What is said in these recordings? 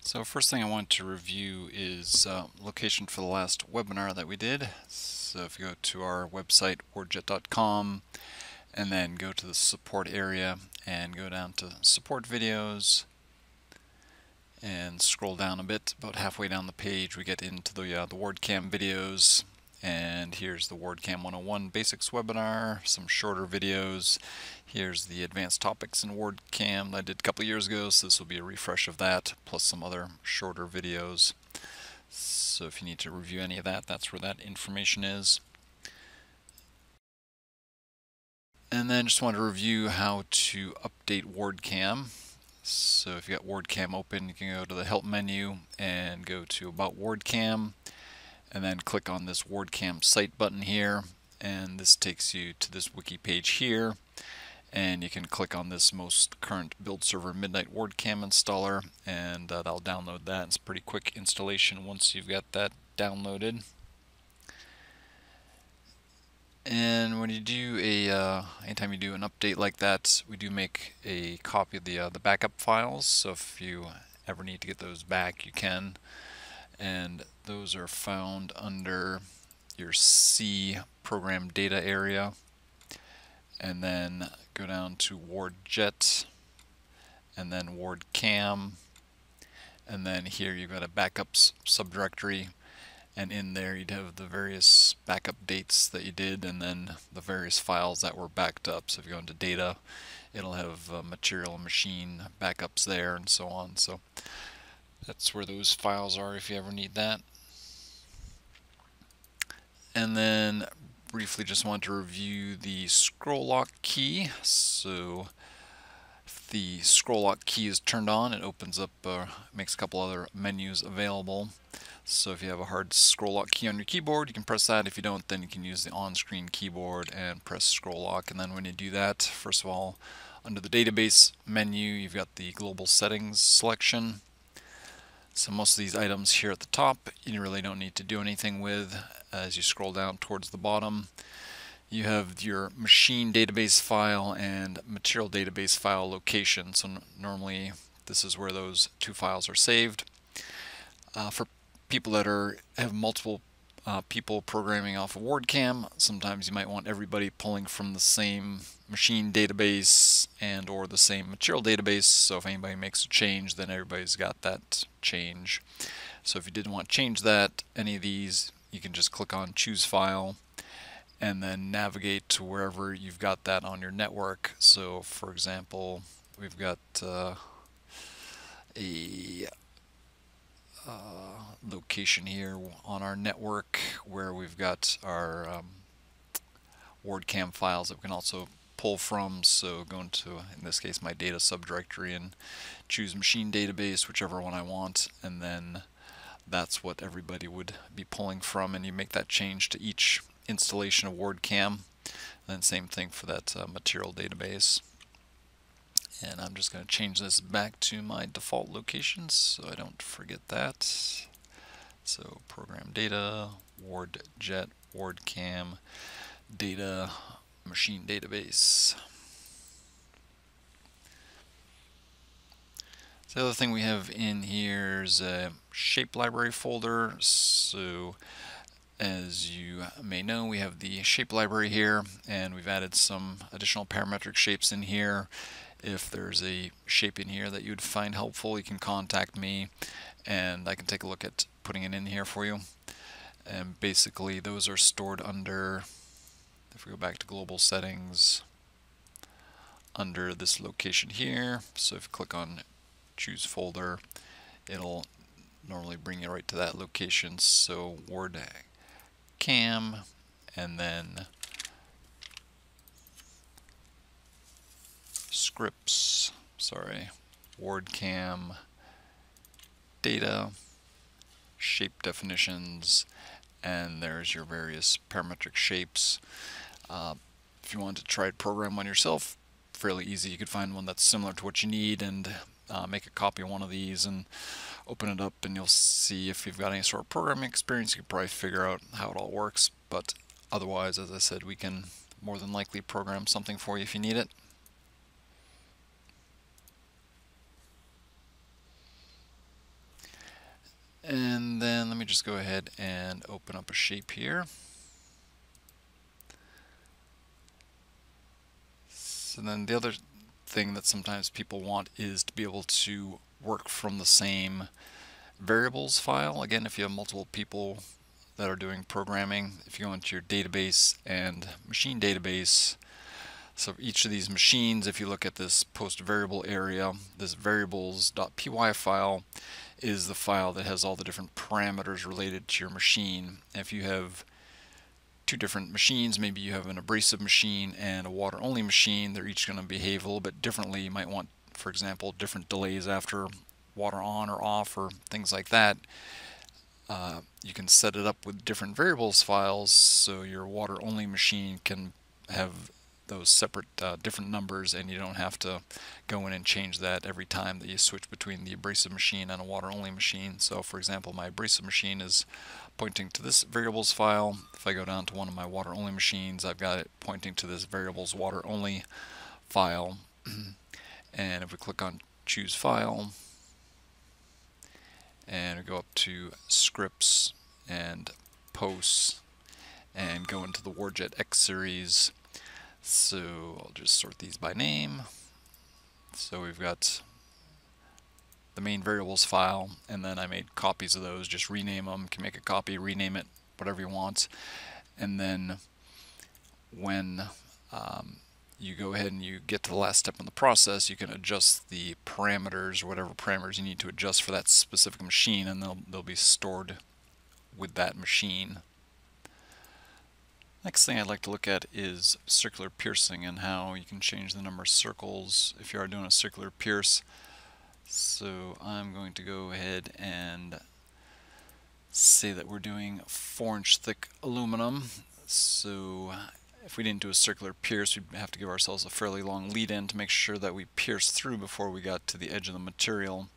So first thing I want to review is location for the last webinar that we did. So if you go to our website wardjet.com and then go to the support area and go down to support videos and scroll down a bit, about halfway down the page we get into the WARDCAM videos. And here's the WARDCAM 101 Basics webinar, some shorter videos. Here's the advanced topics in WARDCAM that I did a couple years ago, so this will be a refresh of that, plus some other shorter videos. So if you need to review any of that, that's where that information is. And then just want to review how to update WARDCAM. So if you got WARDCAM open, you can go to the Help menu and go to About WARDCAM. And then click on this WARDCAM site button here, and this takes you to this wiki page here, and you can click on this most current build server Midnight WARDCAM installer, and that'll download that. It's a pretty quick installation once you've got that downloaded. And when you do anytime you do an update like that, we do make a copy of the backup files, so if you ever need to get those back, you can. And those are found under your C program data area, and then go down to WARDJET and then WARDCAM, and then here you've got a backups subdirectory, and in there you'd have the various backup dates that you did and then the various files that were backed up. So if you go into data, it'll have material and machine backups there and so on. So that's where those files are if you ever need that. And then briefly just want to review the scroll lock key. So if the scroll lock key is turned on, it opens up, makes a couple other menus available. So if you have a hard scroll lock key on your keyboard, you can press that. If you don't, then you can use the on-screen keyboard and press scroll lock. And then when you do that, first of all, under the database menu, you've got the global settings selection. So most of these items here at the top you really don't need to do anything with. As you scroll down towards the bottom, you have your machine database file and material database file location. So normally this is where those two files are saved. For people that have multiple people programming off of WARDCAM, sometimes you might want everybody pulling from the same machine database and or the same material database, so if anybody makes a change, then everybody's got that change. So if you didn't want to change that, any of these, you can just click on Choose File and then navigate to wherever you've got that on your network. So for example, we've got a location here on our network where we've got our WARDCAM files that we can also pull from. So go into, in this case, my data subdirectory and choose machine database, whichever one I want, and then that's what everybody would be pulling from, and you make that change to each installation of WARDCAM. And then same thing for that material database. And I'm just going to change this back to my default locations so I don't forget that. So program data, WARDJET, WARDCAM, data, machine database. So the other thing we have in here is a shape library folder. So as you may know, we have the shape library here, and we've added some additional parametric shapes in here. If there's a shape in here that you'd find helpful, you can contact me and I can take a look at putting it in here for you. And basically those are stored under, if we go back to global settings, under this location here. So if you click on choose folder, it'll normally bring you right to that location. So WARDCAM, and then scripts, WARDCAM, data, shape definitions, and there's your various parametric shapes. If you want to try to program one yourself, fairly easy. You could find one that's similar to what you need and make a copy of one of these and open it up, and you'll see if you've got any sort of programming experience, you can probably figure out how it all works. But otherwise, as I said, we can more than likely program something for you if you need it. just go ahead and open up a shape here. So then the other thing that sometimes people want is to be able to work from the same variables file. Again, if you have multiple people that are doing programming, if you go into your database and machine database, so each of these machines, if you look at this post variable area, this variables.py file is the file that has all the different parameters related to your machine. If you have two different machines, maybe you have an abrasive machine and a water only machine, they're each going to behave a little bit differently. You might want, for example, different delays after water on or off or things like that. You can set it up with different variables files so your water only machine can have those separate different numbers, and you don't have to go in and change that every time that you switch between the abrasive machine and a water only machine. So for example, my abrasive machine is pointing to this variables file. If I go down to one of my water only machines, I've got it pointing to this variables water only file. And if we click on choose file and we go up to scripts and posts and go into the WARDCAM X series, so I'll just sort these by name. So we've got the main variables file, and then I made copies of those. Just rename them. You can make a copy, rename it, whatever you want. And then when you go ahead and you get to the last step in the process, you can adjust the parameters, or whatever parameters you need to adjust for that specific machine, and they'll be stored with that machine. Next thing I'd like to look at is circular piercing and how you can change the number of circles if you are doing a circular pierce. So I'm going to go ahead and say that we're doing 4-inch thick aluminum. So if we didn't do a circular pierce, we'd have to give ourselves a fairly long lead in to make sure that we pierce through before we got to the edge of the material.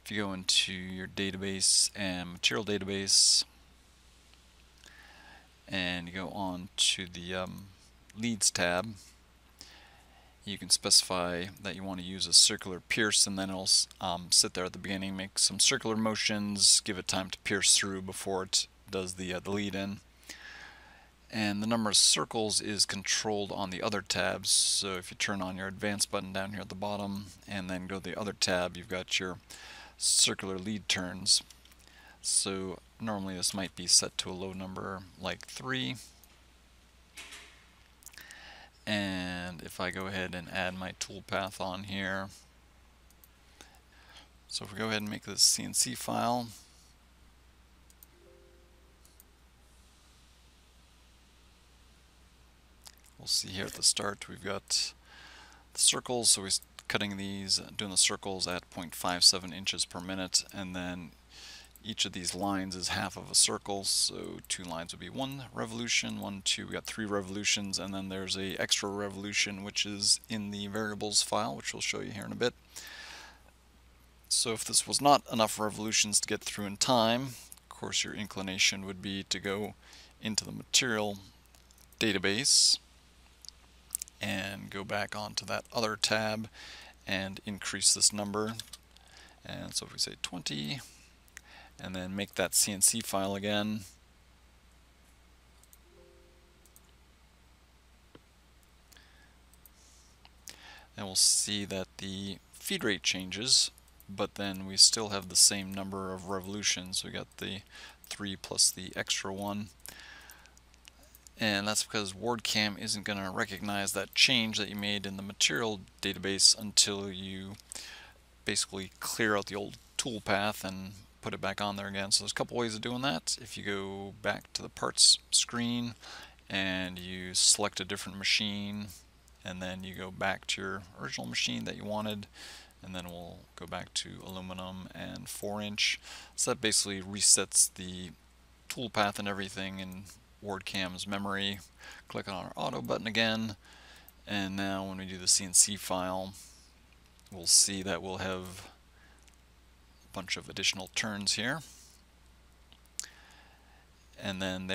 If you go into your database and material database, and you go on to the leads tab, you can specify that you want to use a circular pierce, and then it'll sit there at the beginning, make some circular motions, give it time to pierce through before it does the lead in. And the number of circles is controlled on the other tabs. So if you turn on your advanced button down here at the bottom and then go to the other tab, you've got your circular lead turns. So normally this might be set to a low number like 3. And if I go ahead and add my toolpath on here, so if we go ahead and make this CNC file, we'll see here at the start we've got the circles, so we're cutting these, doing the circles at 0.57 inches per minute, and then each of these lines is half of a circle, so 2 lines would be 1 revolution, 1, 2, we got 3 revolutions, and then there's a extra revolution which is in the variables file, which we'll show you here in a bit. So if this was not enough revolutions to get through in time, of course your inclination would be to go into the material database and go back onto that other tab and increase this number. And so if we say 20, and then make that CNC file again, and we'll see that the feed rate changes, but then we still have the same number of revolutions. We got the 3 plus the extra 1, and that's because WARDCAM isn't going to recognize that change that you made in the material database until you basically clear out the old toolpath and put it back on there again. So there's a couple ways of doing that. If you go back to the parts screen and you select a different machine, and then you go back to your original machine that you wanted, and then we'll go back to aluminum and 4-inch. So that basically resets the toolpath and everything in WARDCAM's memory. Click on our auto button again, and now when we do the CNC file, we'll see that we'll have bunch of additional turns here, and then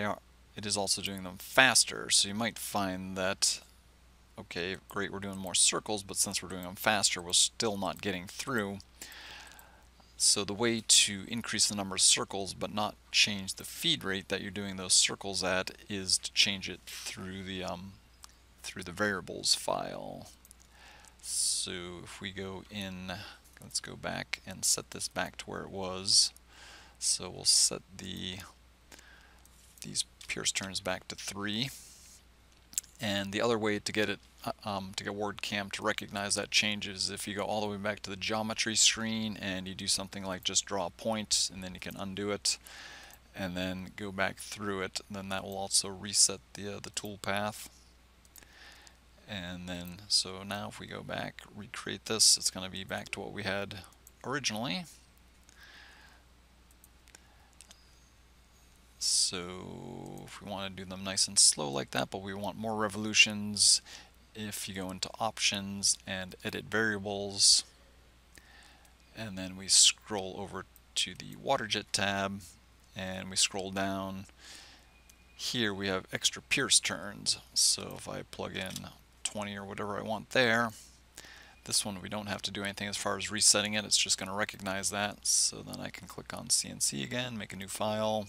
it is also doing them faster. So you might find that, okay, great, we're doing more circles, but since we're doing them faster, we're still not getting through. So the way to increase the number of circles but not change the feed rate that you're doing those circles at is to change it through the variables file. So if we go in, let's go back and set this back to where it was. So we'll set these pierce turns back to 3. And the other way to get it to get WARDCAM to recognize that change is if you go all the way back to the geometry screen and you do something like just draw a point, and then you can undo it and then go back through it. Then that will also reset the tool path. And then so now if we go back, recreate this, it's going to be back to what we had originally. So if we want to do them nice and slow like that, but we want more revolutions, if you go into options and edit variables, and then we scroll over to the WaterJet tab and we scroll down, here we have extra pierce turns. So if I plug in 20 or whatever I want there, this one we don't have to do anything as far as resetting it, it's just going to recognize that. So then I can click on CNC again, make a new file.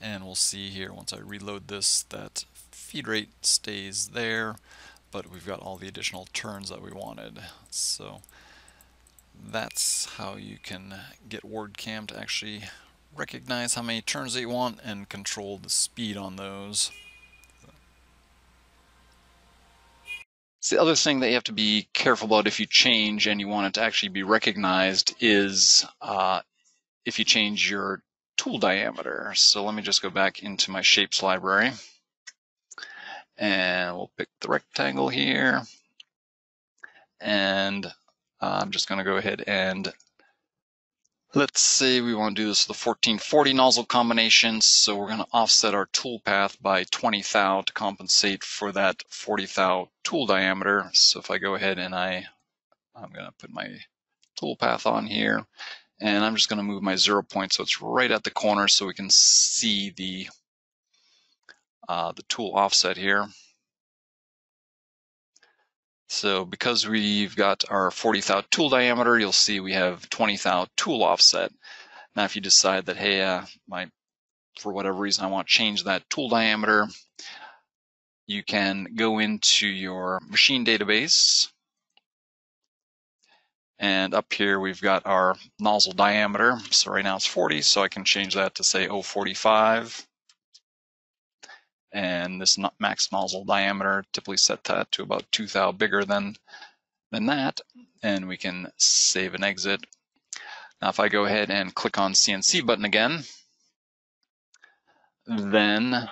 And we'll see here once I reload this that feed rate stays there, but we've got all the additional turns that we wanted. So that's how you can get WARDCAM to actually recognize how many turns that you want and control the speed on those. So the other thing that you have to be careful about if you change and you want it to actually be recognized is if you change your tool diameter. So let me just go back into my shapes library and we'll pick the rectangle here, and I'm just going to go ahead and let's say we want to do this with the 1440 nozzle combination. So we're going to offset our tool path by 20 thou to compensate for that 40 thou tool diameter. So if I go ahead and I'm going to put my tool path on here, and I'm just going to move my 0 point so it's right at the corner so we can see the tool offset here. So because we've got our 40 thou tool diameter, you'll see we have 20 thou tool offset. Now if you decide that, hey, for whatever reason I want to change that tool diameter, you can go into your machine database. And up here we've got our nozzle diameter. So right now it's 40, so I can change that to say 0.45. And this max nozzle diameter, typically set that to about 2 thou bigger than that. And we can save and exit. Now if I go ahead and click on CNC button again, then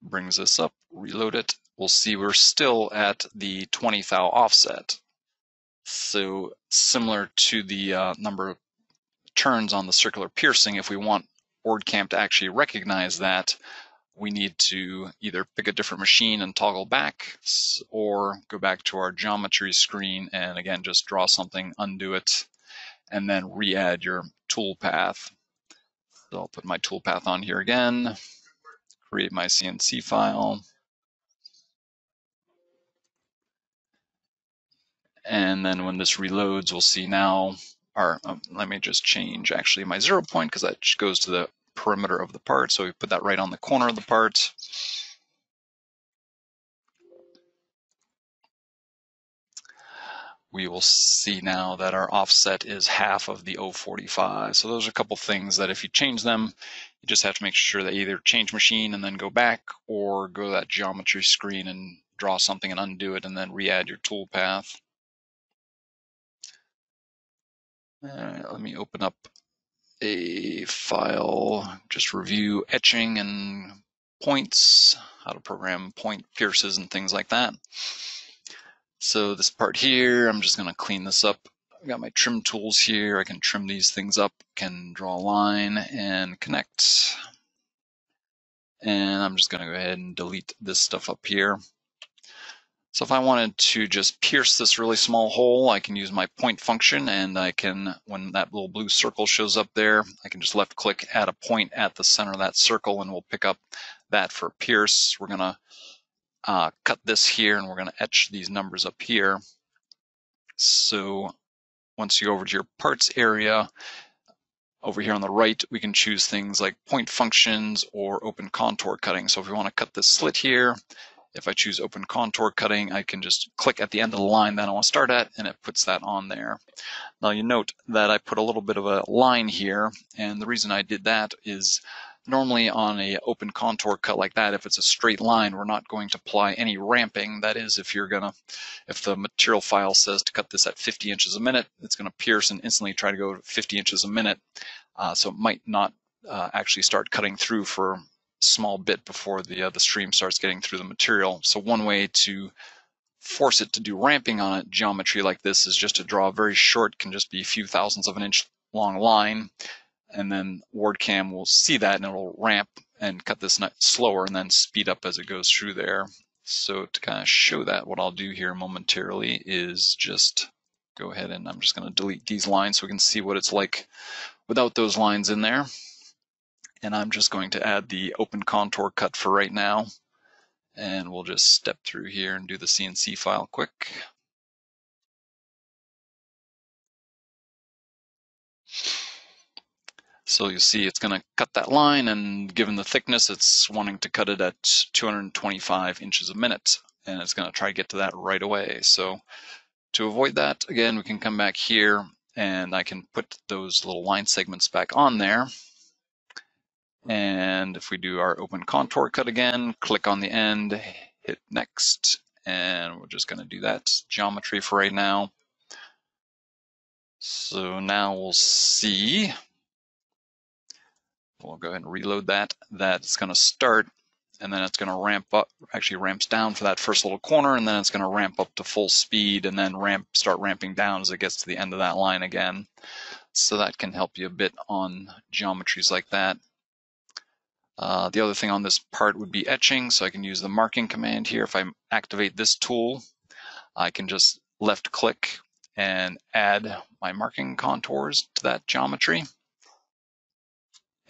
brings this up, reload it, we'll see we're still at the 20 thou offset. So similar to the number of turns on the circular piercing, if we want WARDCAM to actually recognize that, we need to either pick a different machine and toggle back, or go back to our geometry screen and again just draw something, undo it, and then re-add your tool path. So I'll put my tool path on here again, create my CNC file, and then when this reloads, we'll see now let me just change actually my 0 point because that goes to the perimeter of the part. So we put that right on the corner of the part. We will see now that our offset is half of the 0.45. So those are a couple things that if you change them, you just have to make sure that you either change machine and then go back, or go to that geometry screen and draw something and undo it and then re-add your tool path. Let me open up a file, just review etching and points, how to program point pierces and things like that. So this part here, I'm just going to clean this up. I've got my trim tools here. I can trim these things up, can draw a line and connect. And I'm just going to go ahead and delete this stuff up here. So if I wanted to just pierce this really small hole, I can use my point function, and I can, when that little blue circle shows up there, I can just left click, add a point at the center of that circle, and we'll pick up that for pierce. We're going to cut this here, and we're going to etch these numbers up here. So once you go over to your parts area, over here on the right, we can choose things like point functions or open contour cutting. So if we want to cut this slit here, if I choose open contour cutting, I can just click at the end of the line that I want to start at, and it puts that on there. Now you note that I put a little bit of a line here, and the reason I did that is normally on a open contour cut like that, if it's a straight line, we're not going to apply any ramping. That is, if the material file says to cut this at 50 inches a minute, it's going to pierce and instantly try to go to 50 inches a minute. So it might not actually start cutting through for a small bit before the stream starts getting through the material. So one way to force it to do ramping on a geometry like this is just to draw a very short, can just be a few thousandths of an inch long line, and then WARDCAM will see that and it'll ramp and cut this slower and then speed up as it goes through there. So to kind of show that, what I'll do here momentarily is just go ahead and I'm just going to delete these lines so we can see what it's like without those lines in there. And I'm just going to add the open contour cut for right now. And we'll just step through here and do the CNC file quick. So you'll see it's going to cut that line, and given the thickness, it's wanting to cut it at 225 inches a minute, and it's going to try to get to that right away. So to avoid that, again, we can come back here, and I can put those little line segments back on there. And if we do our open contour cut again, click on the end, hit next, and we're just going to do that geometry for right now. So now we'll see. We'll go ahead and reload that. That's going to start, and then it's going to ramp up, actually ramps down for that first little corner, and then it's going to ramp up to full speed and then start ramping down as it gets to the end of that line again. So that can help you a bit on geometries like that. The other thing on this part would be etching, so I can use the marking command here. If I activate this tool, I can just left click and add my marking contours to that geometry.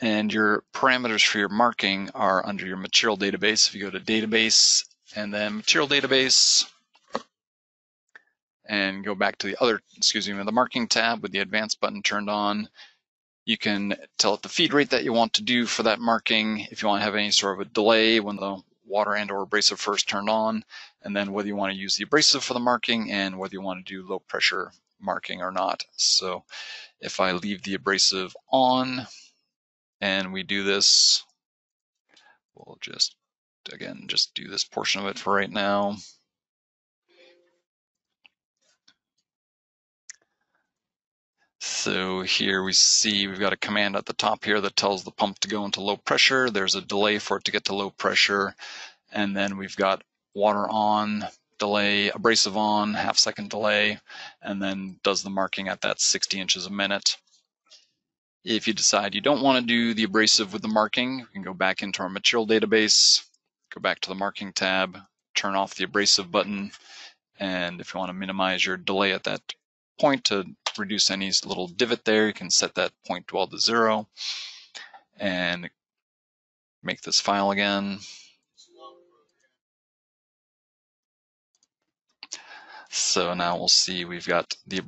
And your parameters for your marking are under your material database. If you go to database and then material database and go back to the marking tab with the advanced button turned on, you can tell it the feed rate that you want to do for that marking, if you want to have any sort of a delay when the water and or abrasive first turned on, and then whether you want to use the abrasive for the marking and whether you want to do low pressure marking or not. So if I leave the abrasive on and we do this, we'll just do this portion of it for right now. So here we see we've got a command at the top here that tells the pump to go into low pressure. There's a delay for it to get to low pressure. And then we've got water on, delay, abrasive on, half-second delay, and then does the marking at that 60 inches a minute. If you decide you don't want to do the abrasive with the marking, you can go back into our material database, go back to the marking tab, turn off the abrasive button, and if you want to minimize your delay at that point to reduce any little divot there, you can set that point dwell to 0 and make this file again. So now we'll see we've got the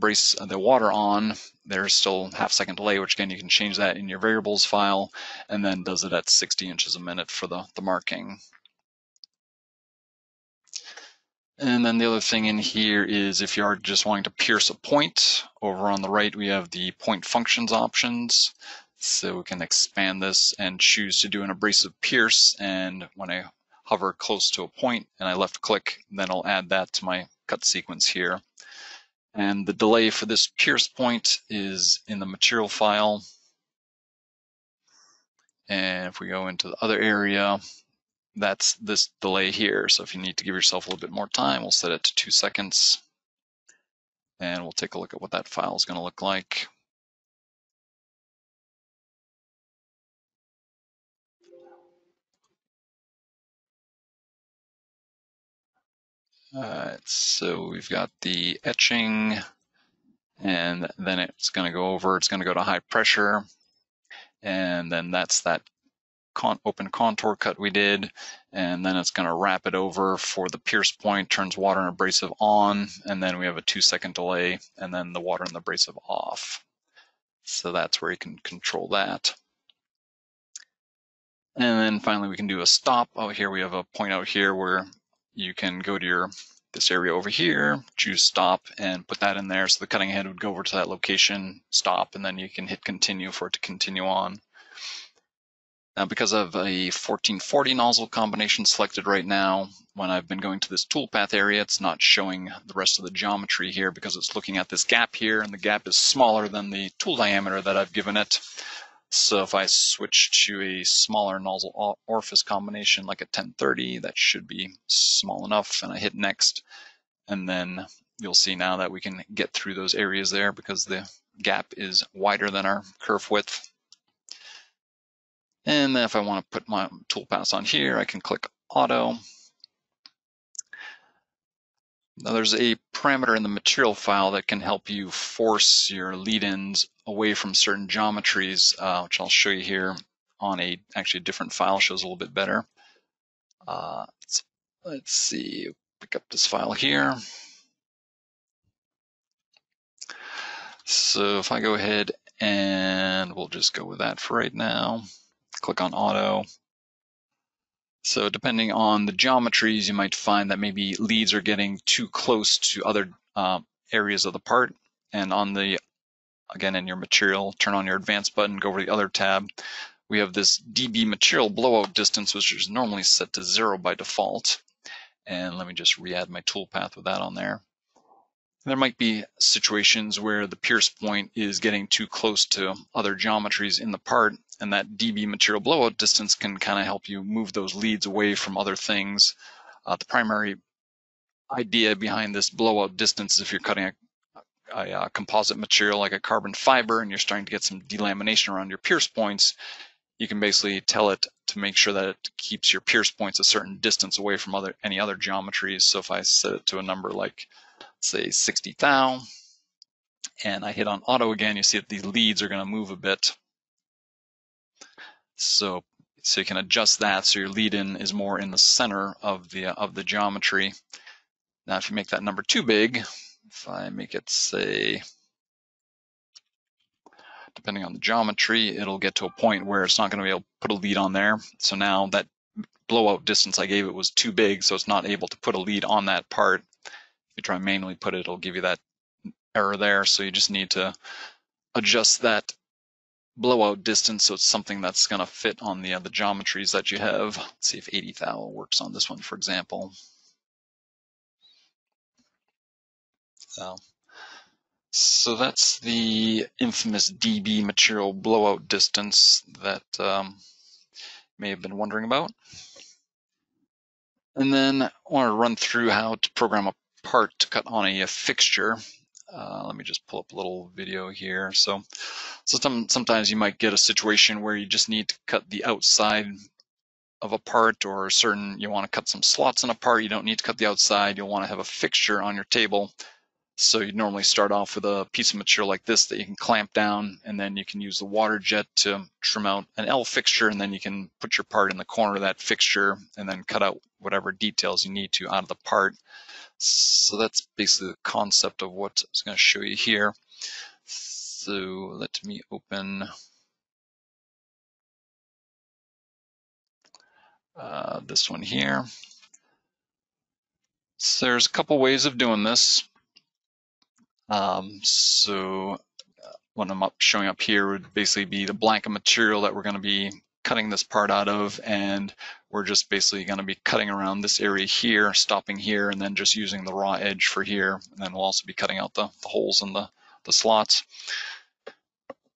water on. There's still half-second delay, which again you can change that in your variables file, and then does it at 60 inches a minute for the marking. And then the other thing in here is if you are just wanting to pierce a point, over on the right we have the point functions options. So we can expand this and choose to do an abrasive pierce, and when I hover close to a point and I left click, then I'll add that to my cut sequence here. And the delay for this pierce point is in the material file. And if we go into the other area, that's this delay here. So if you need to give yourself a little bit more time, we'll set it to 2 seconds. And we'll take a look at what that file is going to look like. So we've got the etching, and then it's going to go to high pressure, and then that's that open contour cut we did, and then it's going to wrap it over for the pierce point, turns water and abrasive on, and then we have a 2-second delay, and then the water and the abrasive off. So that's where you can control that. And then finally we can do a stop. Out here we have a point out here where you can go to this area over here, choose stop, and put that in there. So the cutting head would go over to that location, stop, and then you can hit continue for it to continue on. Now, because of a 1440 nozzle combination selected right now, when I've been going to this toolpath area, it's not showing the rest of the geometry here because it's looking at this gap here, and the gap is smaller than the tool diameter that I've given it. So if I switch to a smaller nozzle orifice combination like a 1030, that should be small enough, and I hit next, and then you'll see now that we can get through those areas there because the gap is wider than our kerf width. And then if I want to put my toolpaths on here, I can click auto. Now there's a parameter in the material file that can help you force your lead-ins away from certain geometries, which I'll show you here on actually a different file, shows a little bit better. Let's see, pick up this file here. So if I go ahead and we'll just go with that for right now, click on auto. So depending on the geometries, you might find that maybe leads are getting too close to other areas of the part. And on the, again, in your material, turn on your advanced button, go over to the other tab. We have this dB material blowout distance, which is normally set to 0 by default. And let me just re-add my toolpath with that on there. There might be situations where the pierce point is getting too close to other geometries in the part, and that dB material blowout distance can kind of help you move those leads away from other things. The primary idea behind this blowout distance is if you're cutting a composite material like a carbon fiber and you're starting to get some delamination around your pierce points, you can basically tell it to make sure that it keeps your pierce points a certain distance away from any other geometries. So if I set it to a number like, say, 60 thou, and I hit on auto again, you see that these leads are going to move a bit. So you can adjust that so your lead-in is more in the center of the geometry. Now, if you make that number too big, if I make it, say, depending on the geometry, it'll get to a point where it's not going to be able to put a lead on there. So now that blowout distance I gave it was too big, so it's not able to put a lead on that part. If you try and manually put it, it'll give you that error there. So you just need to adjust that blowout distance so it's something that's going to fit on the geometries that you have. Let's see if 80 thou works on this one, for example. So that's the infamous dB material blowout distance that may have been wondering about. And then I want to run through how to program a part to cut on a fixture. Let me just pull up a little video here. So sometimes you might get a situation where you just need to cut the outside of a part, or you want to cut some slots in a part. You don't need to cut the outside. You'll want to have a fixture on your table. So you'd normally start off with a piece of material like this that you can clamp down, and then you can use the water jet to trim out an L fixture, and then you can put your part in the corner of that fixture and then cut out whatever details you need to out of the part. So that's basically the concept of what I was going to show you here. So let me open this one here. So there's a couple ways of doing this. So what I'm showing up here would basically be the blanket material that we're going to be cutting this part out of, and we're just basically going to be cutting around this area here, stopping here, and then just using the raw edge for here, and then we'll also be cutting out the holes in the slots.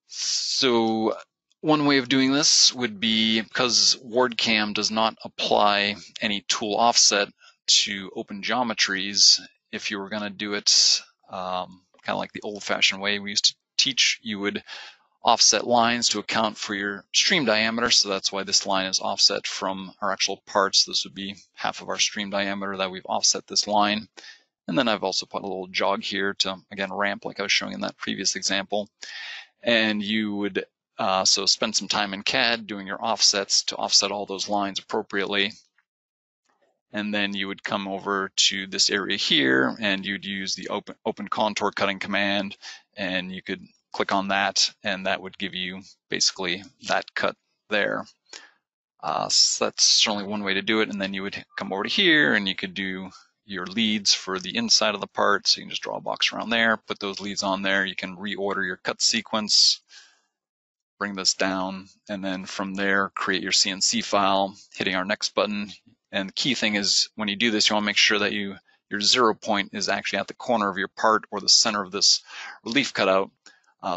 So one way of doing this would be, because WARDCAM does not apply any tool offset to open geometries, if you were going to do it kind of like the old-fashioned way we used to teach, you would offset lines to account for your stream diameter. So that's why this line is offset from our actual parts. This would be half of our stream diameter that we've offset this line. And then I've also put a little jog here to, again, ramp like I was showing in that previous example. And you would So spend some time in CAD doing your offsets to offset all those lines appropriately. And then you would come over to this area here and you'd use the open contour cutting command, and you could click on that and that would give you basically that cut there. So that's certainly one way to do it. And then you would come over to here and you could do your leads for the inside of the part. So you can just draw a box around there, put those leads on there. You can reorder your cut sequence, bring this down, and then from there create your CNC file, hitting our next button. And the key thing is when you do this, you want to make sure that your 0 point is actually at the corner of your part or the center of this relief cutout,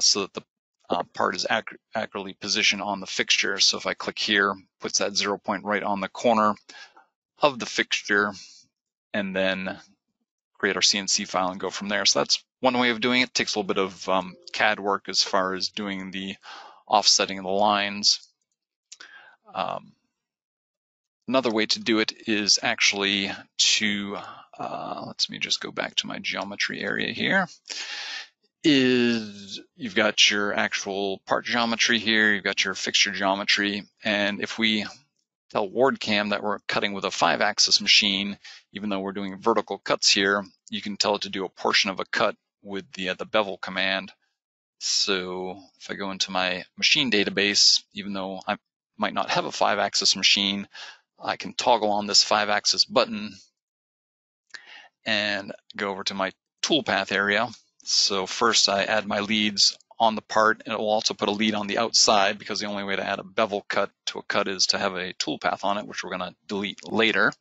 so that the part is accurately positioned on the fixture. So if I click here, puts that 0 point right on the corner of the fixture, and then create our CNC file and go from there. So that's one way of doing it. It takes a little bit of CAD work as far as doing the offsetting of the lines. Another way to do it is actually to, let me just go back to my geometry area here, is you've got your actual part geometry here, you've got your fixture geometry, and if we tell WARDCAM that we're cutting with a 5-axis machine, even though we're doing vertical cuts here, you can tell it to do a portion of a cut with the bevel command. So if I go into my machine database, even though I might not have a 5-axis machine, I can toggle on this 5-axis button and go over to my toolpath area. So first I add my leads on the part, and it will also put a lead on the outside, because the only way to add a bevel cut to a cut is to have a toolpath on it, which we're going to delete later.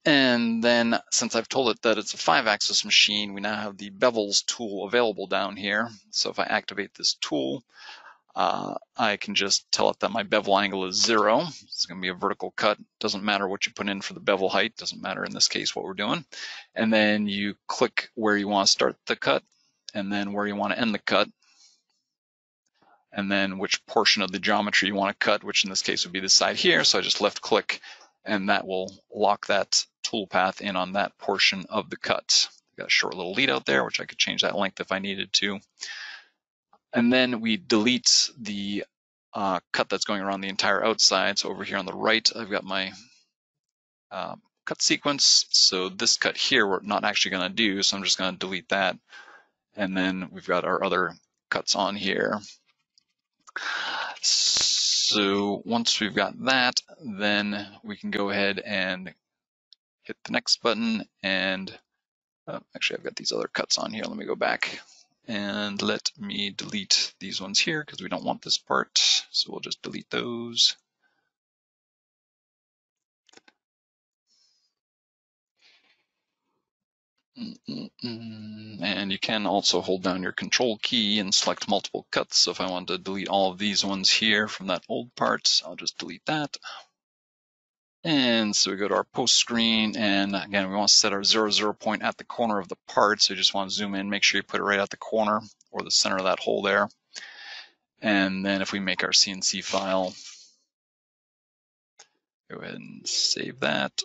And then since I've told it that it's a 5-axis machine, we now have the bevels tool available down here. So if I activate this tool, I can just tell it that my bevel angle is 0. It's going to be a vertical cut. Doesn't matter what you put in for the bevel height. Doesn't matter in this case what we're doing. And then you click where you want to start the cut, and then where you want to end the cut, and then which portion of the geometry you want to cut, which in this case would be this side here. So I just left click, and that will lock that toolpath in on that portion of the cut. Got a short little lead out there, which I could change that length if I needed to. And then we delete the cut that's going around the entire outside. So over here on the right, I've got my cut sequence. So this cut here, we're not actually going to do, so I'm just going to delete that. And then we've got our other cuts on here. So once we've got that, then we can go ahead and hit the next button. And actually, I've got these other cuts on here. Let me go back. And let me delete these ones here because we don't want this part. So we'll just delete those. And you can also hold down your control key and select multiple cuts. So if I want to delete all of these ones here from that old part, I'll just delete that. And so we go to our post screen, and again, we want to set our 0 point at the corner of the part. So you just want to zoom in, make sure you put it right at the corner or the center of that hole there. And then if we make our CNC file, go ahead and save that.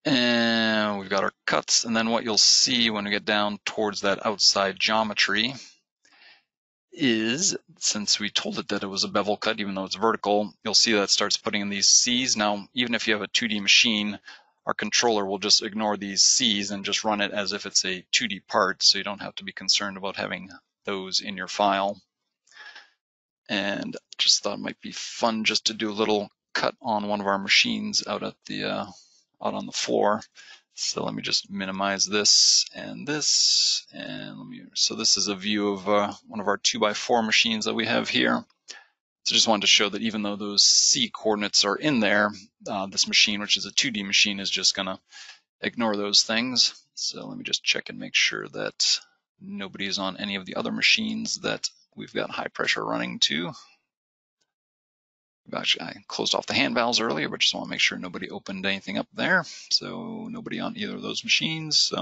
And we've got our cuts. And then what you'll see when we get down towards that outside geometry is, since we told it that it was a bevel cut, even though it's vertical, you'll see that it starts putting in these C's. Now, even if you have a 2D machine, our controller will just ignore these C's and just run it as if it's a 2D part, so you don't have to be concerned about having those in your file. And just thought it might be fun just to do a little cut on one of our machines out at the out on the floor. So let me just minimize this and this, and so this is a view of one of our 2x4 machines that we have here. So just wanted to show that even though those C coordinates are in there, this machine, which is a 2D machine, is just gonna ignore those things. So let me just check and make sure that nobody's on any of the other machines that we've got high pressure running to. Actually, I closed off the hand valves earlier, but just want to make sure nobody opened anything up there. So nobody on either of those machines.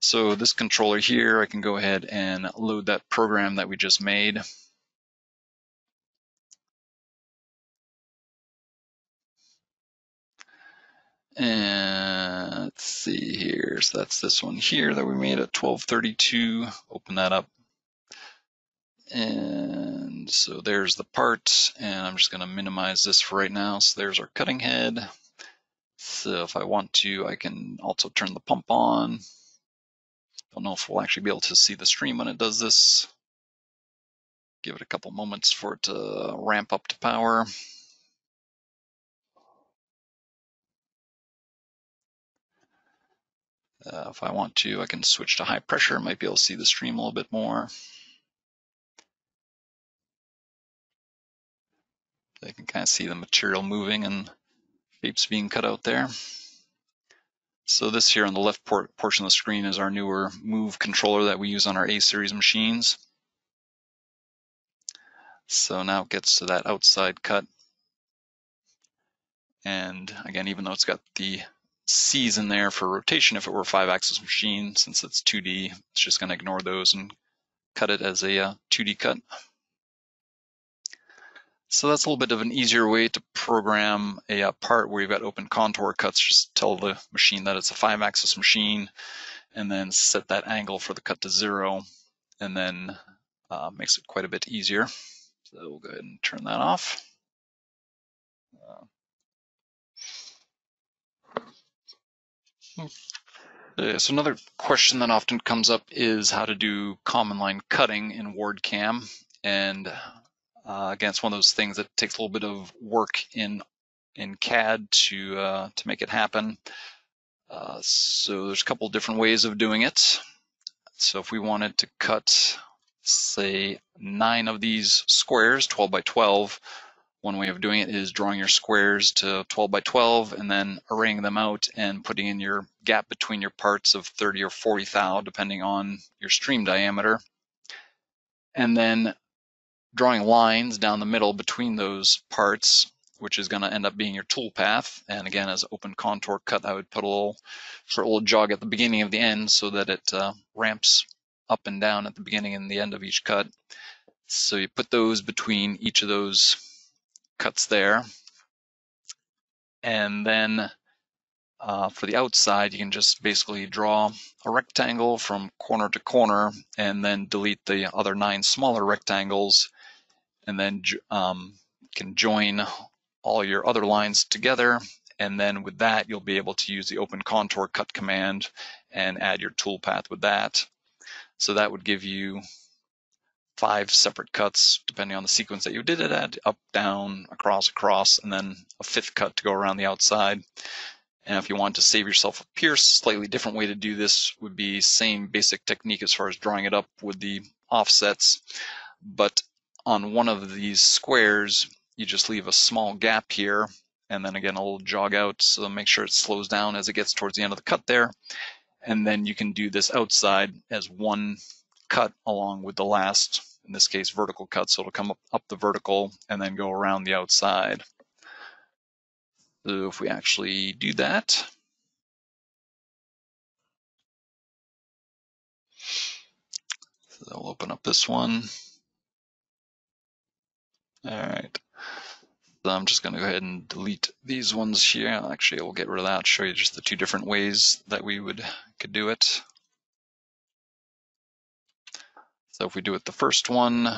So this controller here, I can go ahead and load that program that we just made. And let's see here. So that's this one here that we made at 1232. Open that up. And so there's the part, and I'm just going to minimize this for right now. So there's our cutting head. So if I want to, I can also turn the pump on. Don't know if we'll actually be able to see the stream when it does this. Give it a couple moments for it to ramp up to power. If I want to, I can switch to high pressure. Might be able to see the stream a little bit more. I can kind of see the material moving and shapes being cut out there. So this here on the left portion of the screen is our newer move controller that we use on our A-series machines. So now it gets to that outside cut. And again, even though it's got the C's in there for rotation, if it were a 5-axis machine, since it's 2D, it's just going to ignore those and cut it as a 2D cut. So that's a little bit of an easier way to program a part where you've got open contour cuts. Just tell the machine that it's a 5-axis machine, and then set that angle for the cut to 0, and then makes it quite a bit easier. So we'll go ahead and turn that off. So another question that often comes up is how to do command line cutting in WARDCAM. And again, it's one of those things that takes a little bit of work in CAD to make it happen. So there's a couple different ways of doing it. So if we wanted to cut, say, 9 of these squares, 12 by 12, one way of doing it is drawing your squares to 12 by 12 and then arraying them out and putting in your gap between your parts of 30 or 40 thou, depending on your stream diameter. And then drawing lines down the middle between those parts, which is going to end up being your tool path. And again, as open contour cut, I would put a short little jog at the beginning of the end so that it ramps up and down at the beginning and the end of each cut. So you put those between each of those cuts there. And then for the outside, you can just basically draw a rectangle from corner to corner and then delete the other 9 smaller rectangles, and then can join all your other lines together. And then with that, you'll be able to use the open contour cut command and add your tool path with that. So that would give you 5 separate cuts, depending on the sequence that you did it at, up, down, across, and then a 5th cut to go around the outside. And if you want to save yourself a pierce, slightly different way to do this would be same basic technique as far as drawing it up with the offsets. But on one of these squares, you just leave a small gap here, and then again a little jog out, so make sure it slows down as it gets towards the end of the cut there. And then you can do this outside as one cut along with the last, in this case, vertical cut. So it'll come up the vertical and then go around the outside. So if we actually do that, so we'll open up this one. All right. So I'm just going to go ahead and delete these ones here. Actually, we'll get rid of that, show you just the 2 different ways that we could do it. So if we do it the first one,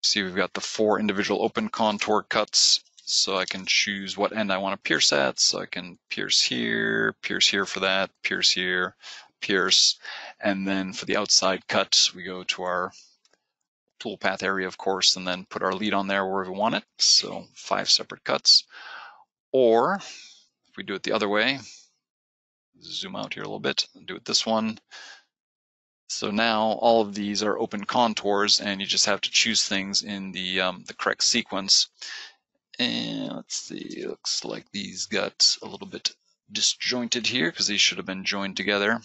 see we've got the 4 individual open contour cuts. So I can choose what end I want to pierce at. So I can pierce here for that, pierce here, pierce. And then for the outside cut, we go to our toolpath area, of course, and then put our lead on there wherever we want it. So 5 separate cuts. Or if we do it the other way, zoom out here a little bit and do it this one. So now all of these are open contours, and you just have to choose things in the correct sequence. And let's see, looks like these got a little bit disjointed here because these should have been joined together.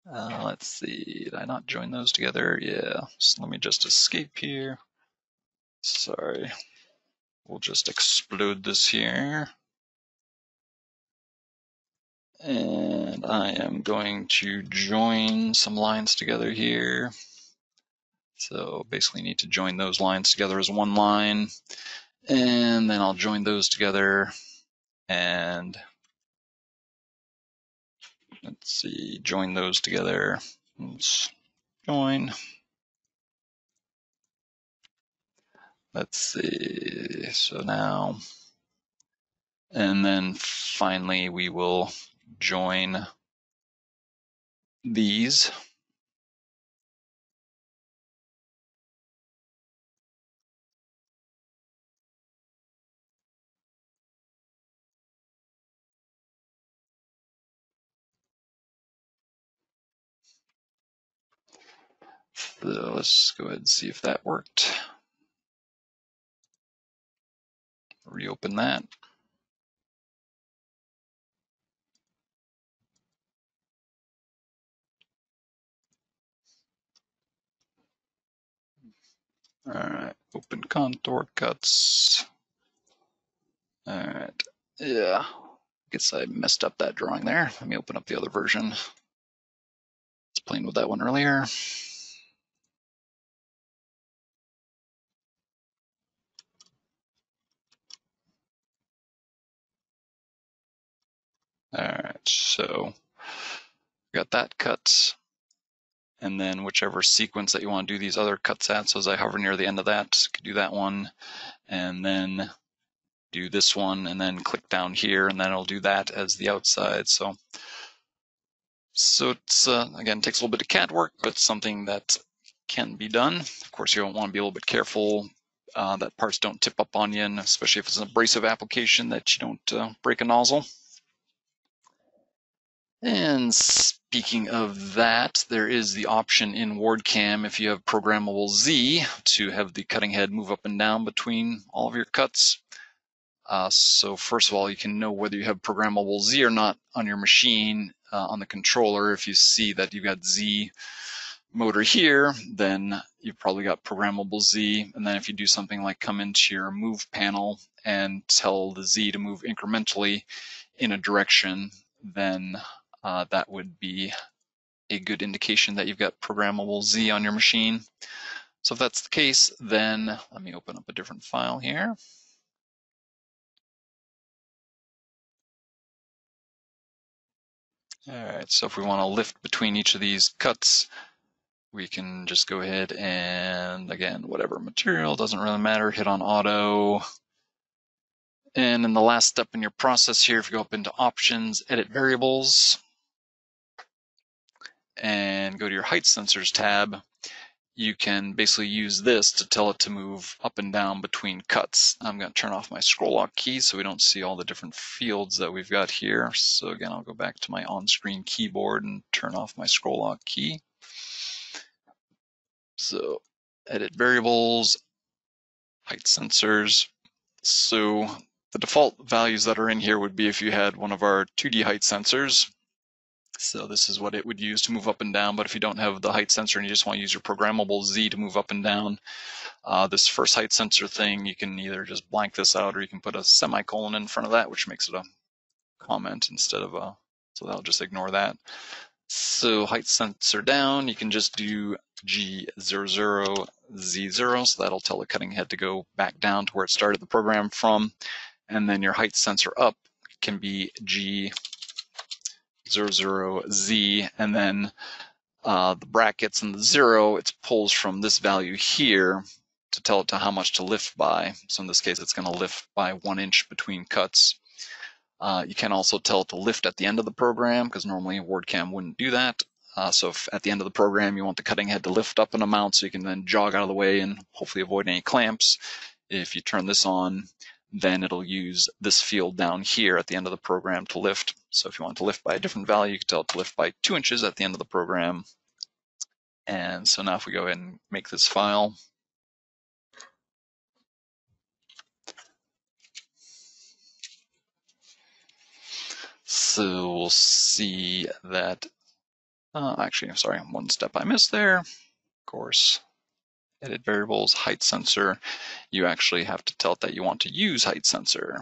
Let's see, did I not join those together? Yeah, so let me just escape here. Sorry, we'll just explode this here. And I am going to join some lines together here. So basically need to join those lines together as one line. And then I'll join those together. And let's see, join those together. Let's join. let's see, so now, and then finally we will join these. So let's go ahead and see if that worked. Reopen that. All right, open contour cuts. All right, yeah, I guess I messed up that drawing there. Let me open up the other version. I was playing with that one earlier. All right, so got that cut, and then whichever sequence that you want to do these other cuts at. So as I hover near the end of that, I could do that one, and then do this one, and then click down here, and then it'll do that as the outside. So it's again, takes a little bit of CAD work, but something that can be done. Of course, you want to be a little bit careful that parts don't tip up on you, and especially if it's an abrasive application, that you don't break a nozzle. And speaking of that, there is the option in WARDCAM, if you have programmable Z, to have the cutting head move up and down between all of your cuts. So first of all, you can know whether you have programmable Z or not on your machine on the controller. If you see that you've got Z motor here, then you've probably got programmable Z. And then if you do something like come into your move panel and tell the Z to move incrementally in a direction, then that would be a good indication that you've got programmable Z on your machine. So if that's the case, then let me open up a different file here. All right, so if we want to lift between each of these cuts, we can just go ahead and, again, whatever material, doesn't really matter, hit on auto. And in the last step in your process here, if you go up into options, edit variables, and go to your height sensors tab, you can basically use this to tell it to move up and down between cuts. I'm going to turn off my scroll lock key so we don't see all the different fields that we've got here. So again, I'll go back to my on-screen keyboard and turn off my scroll lock key. So edit variables, height sensors. So the default values that are in here would be if you had one of our 2D height sensors. So this is what it would use to move up and down. But if you don't have the height sensor and you just want to use your programmable Z to move up and down, this first height sensor thing, you can either just blank this out or you can put a semicolon in front of that, which makes it a comment instead of a, so that'll just ignore that. So height sensor down, you can just do G00, Z0, so that'll tell the cutting head to go back down to where it started the program from. And then your height sensor up can be G00Z, and then the brackets and the 0, it pulls from this value here to tell it to how much to lift by. So in this case, it's going to lift by 1 inch between cuts. You can also tell it to lift at the end of the program, because normally WARDCAM wouldn't do that. So if at the end of the program you want the cutting head to lift up an amount so you can then jog out of the way and hopefully avoid any clamps, if you turn this on, then it'll use this field down here at the end of the program to lift. So if you want to lift by a different value, you can tell it to lift by 2 inches at the end of the program. And so now if we go ahead and make this file, so we'll see that, actually, I'm sorry, one step I missed there. Of course, edit variables, height sensor, you actually have to tell it that you want to use height sensor.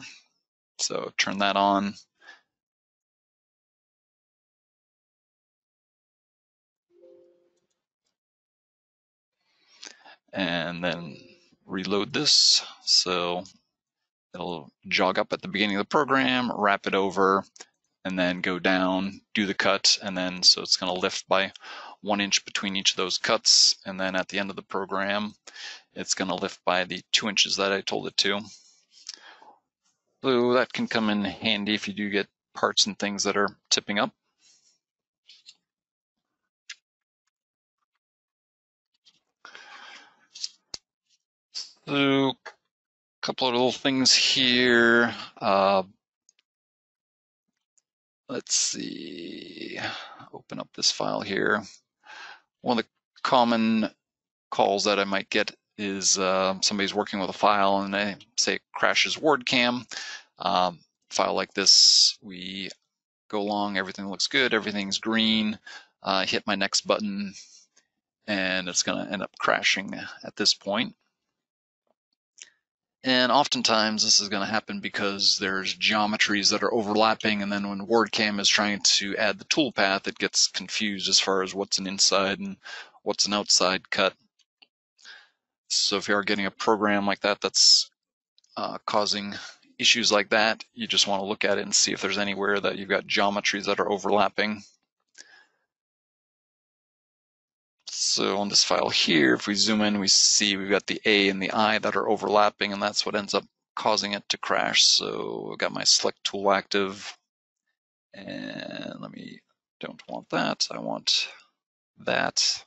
So turn that on. And then reload this. So it'll jog up at the beginning of the program, wrap it over, and then go down, do the cut, and then so it's going to lift by 1 inch between each of those cuts, and then at the end of the program it's going to lift by the 2 inches that I told it to. So that can come in handy if you do get parts and things that are tipping up. So a couple of little things here. Let's see, open up this file here. One of the common calls that I might get is somebody's working with a file and they say it crashes WARDCAM. File like this, we go along, everything looks good, everything's green, hit my next button, and it's going to end up crashing at this point. And oftentimes this is going to happen because there's geometries that are overlapping, and then when WARDCAM is trying to add the toolpath, it gets confused as far as what's an inside and what's an outside cut. So if you are getting a program like that that's causing issues like that, you just want to look at it and see if there's anywhere that you've got geometries that are overlapping. So on this file here, if we zoom in, we see we've got the A and the I that are overlapping, and that's what ends up causing it to crash. So I've got my select tool active, and don't want that, I want that.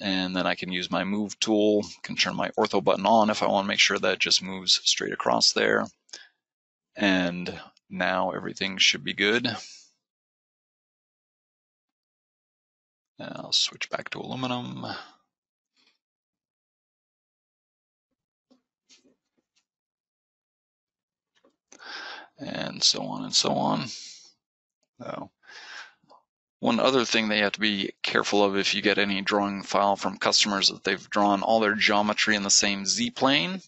And then I can use my move tool, can turn my ortho button on if I want to make sure that it just moves straight across there. And now everything should be good. I'll switch back to aluminum. And so on and so on. So, one other thing that you have to be careful of if you get any drawing file from customers that they've drawn all their geometry in the same Z-plane,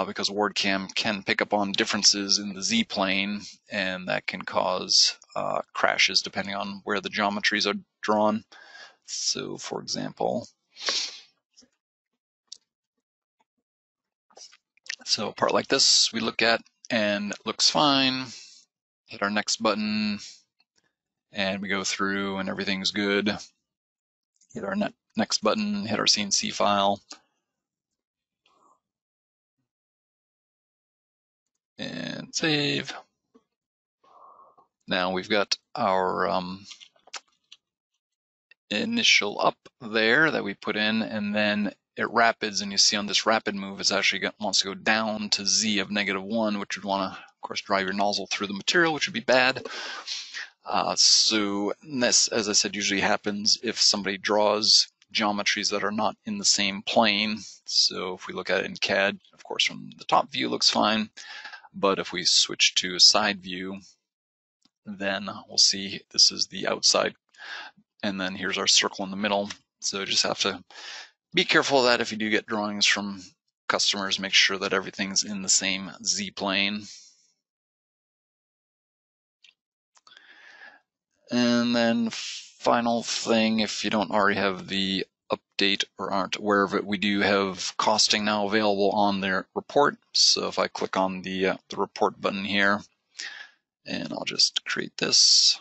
because WARDCAM can pick up on differences in the Z-plane, and that can cause crashes depending on where the geometries are drawn. So for example, so a part like this we look at and it looks fine, hit our next button, and we go through and everything's good. Hit our next button, hit our CNC file, and save. Now we've got our initial up there that we put in, and then it rapids, and you see on this rapid move it's actually wants to go down to Z of -1, which would want to, of course, drive your nozzle through the material, which would be bad. So this, as I said, usually happens if somebody draws geometries that are not in the same plane. So if we look at it in CAD, of course, from the top view looks fine, but if we switch to a side view, then we'll see this is the outside, and then here's our circle in the middle. So just have to be careful of that if you do get drawings from customers. Make sure that everything's in the same Z-plane. And then final thing, if you don't already have the update or aren't aware of it, we do have costing now available on their report. So if I click on the report button here, and I'll just create this,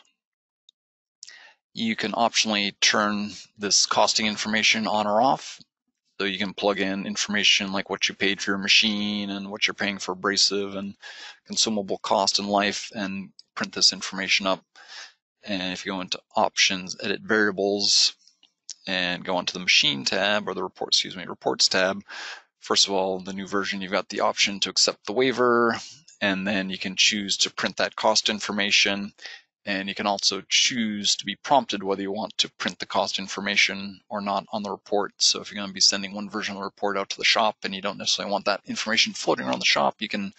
you can optionally turn this costing information on or off. So you can plug in information like what you paid for your machine and what you're paying for abrasive and consumable cost in life, and print this information up. And if you go into options, edit variables, and go onto the machine tab, or the reports tab, first of all, the new version, you've got the option to accept the waiver, and then you can choose to print that cost information. And you can also choose to be prompted whether you want to print the cost information or not on the report. So if you're going to be sending one version of the report out to the shop and you don't necessarily want that information floating around the shop, you can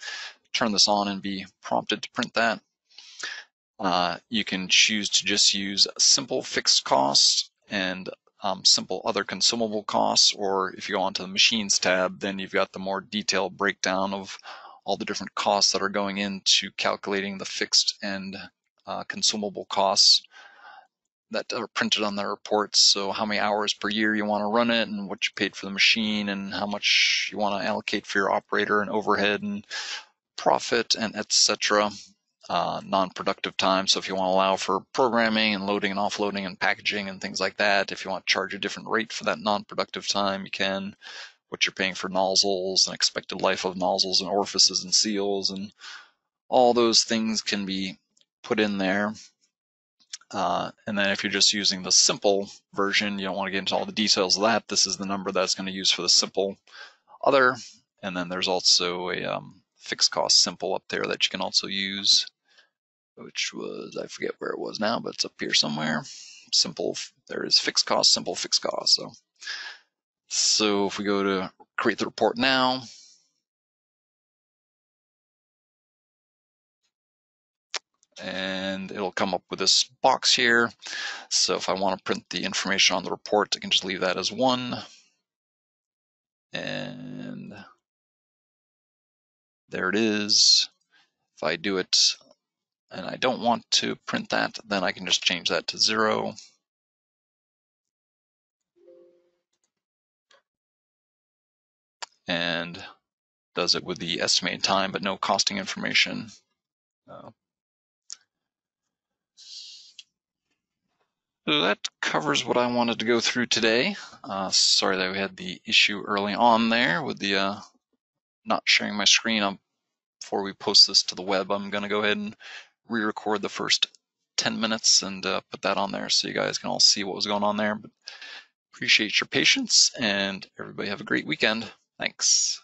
turn this on and be prompted to print that. You can choose to just use simple fixed costs and simple other consumable costs, or if you go onto the machines tab, then you've got the more detailed breakdown of all the different costs that are going into calculating the fixed and consumable costs that are printed on the reports. So how many hours per year you want to run it, and what you paid for the machine, and how much you want to allocate for your operator and overhead and profit, and etc. non-productive time. So if you want to allow for programming and loading and offloading and packaging and things like that, if you want to charge a different rate for that non-productive time, you can. What you're paying for nozzles and expected life of nozzles and orifices and seals and all those things can be put in there. And then if you're just using the simple version, you don't want to get into all the details of that. This is the number that's going to use for the simple other. And then there's also a fixed cost simple up there that you can also use, which was, I forget where it was now, but it's up here somewhere. Simple, there is fixed cost, simple, fixed cost. So if we go to create the report now, and it'll come up with this box here. So if I want to print the information on the report, I can just leave that as 1. And there it is. If I do it and I don't want to print that, then I can just change that to 0. And does it with the estimated time, but no costing information. So that covers what I wanted to go through today. Sorry that we had the issue early on there with the not sharing my screen. Before we post this to the web, I'm going to go ahead and re-record the first 10 minutes and put that on there so you guys can all see what was going on there. But appreciate your patience, and everybody have a great weekend. Thanks.